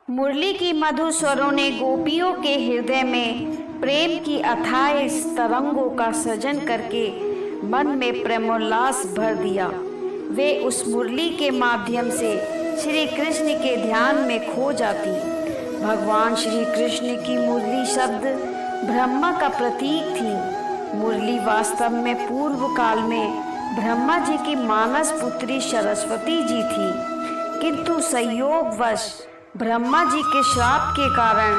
मुरली की मधुर स्वरों ने गोपियों के हृदय में प्रेम की अथाह तरंगों का सृजन करके मन में प्रेमोल्लास भर दिया। वे उस मुरली के माध्यम से श्री कृष्ण के ध्यान में खो जाती। भगवान श्री कृष्ण की मुरली शब्द ब्रह्मा का प्रतीक थी। मुरली वास्तव में पूर्व काल में ब्रह्मा जी की मानस पुत्री सरस्वती जी थी, किंतु संयोगवश ब्रह्मा जी के श्राप के कारण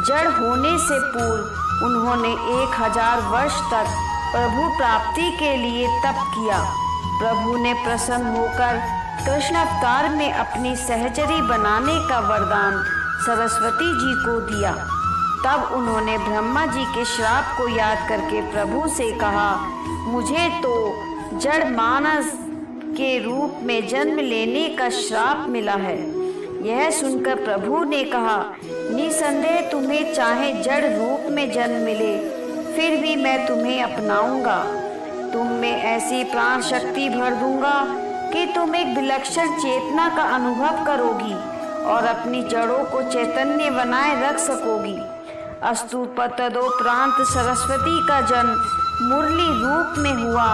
जड़ होने से पूर्व उन्होंने 1000 वर्ष तक प्रभु प्राप्ति के लिए तप किया। प्रभु ने प्रसन्न होकर कृष्ण अवतार में अपनी सहचरी बनाने का वरदान सरस्वती जी को दिया। तब उन्होंने ब्रह्मा जी के श्राप को याद करके प्रभु से कहा, मुझे तो जड़ मानस के रूप में जन्म लेने का श्राप मिला है। यह सुनकर प्रभु ने कहा, निसंदेह तुम्हें चाहे जड़ रूप में जन्म मिले, फिर भी मैं तुम्हें अपनाऊंगा। तुम में ऐसी प्राण शक्ति भर दूंगा कि तुम एक विलक्षण चेतना का अनुभव करोगी और अपनी जड़ों को चैतन्य बनाए रख सकोगी। अस्तु तदोपरांत सरस्वती का जन्म मुरली रूप में हुआ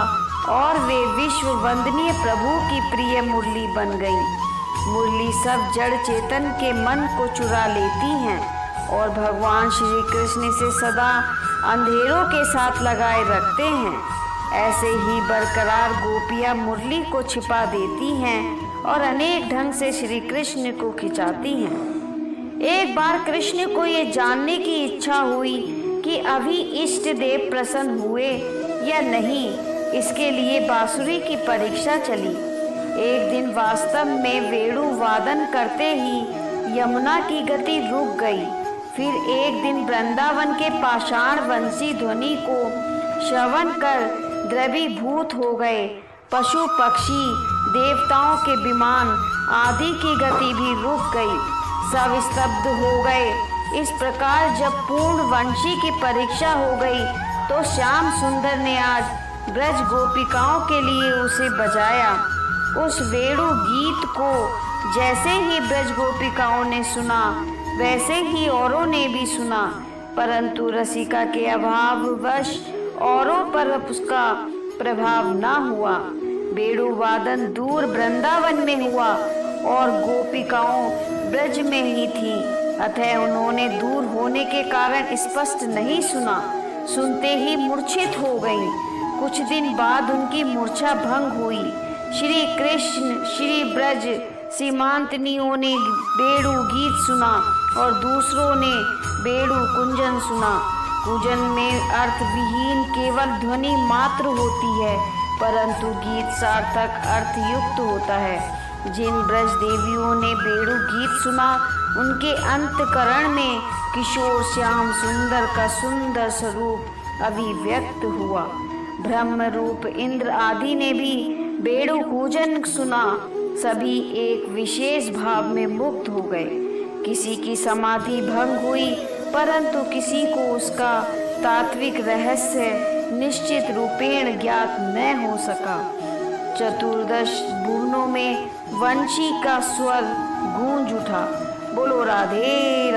और वे विश्व वंदनीय प्रभु की प्रिय मुरली बन गई। मुरली सब जड़ चेतन के मन को चुरा लेती हैं और भगवान श्री कृष्ण से सदा अंधेरों के साथ लगाए रखते हैं। ऐसे ही बरकरार गोपियाँ मुरली को छिपा देती हैं और अनेक ढंग से श्री कृष्ण को खिंचाती हैं। एक बार कृष्ण को ये जानने की इच्छा हुई कि अभी इष्ट देव प्रसन्न हुए या नहीं। इसके लिए बांसुरी की परीक्षा चली। एक दिन वास्तव में वेणु वादन करते ही यमुना की गति रुक गई। फिर एक दिन वृंदावन के पाषाण वंशी ध्वनि को श्रवण कर द्रवीभूत हो गए। पशु पक्षी देवताओं के विमान आदि की गति भी रुक गई, सब स्तब्ध हो गए। इस प्रकार जब पूर्ण वंशी की परीक्षा हो गई तो श्याम सुंदर ने आज ब्रज गोपिकाओं के लिए उसे बजाया। उस वेणु गीत को जैसे ही ब्रज गोपिकाओं ने सुना वैसे ही औरों ने भी सुना, परंतु रसिका के अभाववश औरों पर उसका प्रभाव न हुआ। वेणु वादन दूर वृंदावन में हुआ और गोपिकाओं ब्रज में ही थी, अतः उन्होंने दूर होने के कारण स्पष्ट नहीं सुना। सुनते ही मूर्छित हो गईं। कुछ दिन बाद उनकी मूर्छा भंग हुई। श्री कृष्ण श्री ब्रज सीमांतनियों ने वेणु गीत सुना और दूसरों ने वेणु कुंजन सुना। कुंजन में अर्थ विहीन केवल ध्वनि मात्र होती है, परंतु गीत सार्थक अर्थ युक्त होता है। जिन ब्रज देवियों ने वेणु गीत सुना उनके अंतकरण में किशोर श्याम सुंदर का सुंदर स्वरूप अभिव्यक्त हुआ। ब्रह्म रूप इंद्र आदि ने भी वेणु कूजन सुना। सभी एक विशेष भाव में मुक्त हो गए। किसी की समाधि भंग हुई, परंतु किसी को उसका तात्विक रहस्य निश्चित रूपेण ज्ञात न हो सका। चतुर्दश भुवनों में वंशी का स्वर गूंज उठा। बोलो राधे।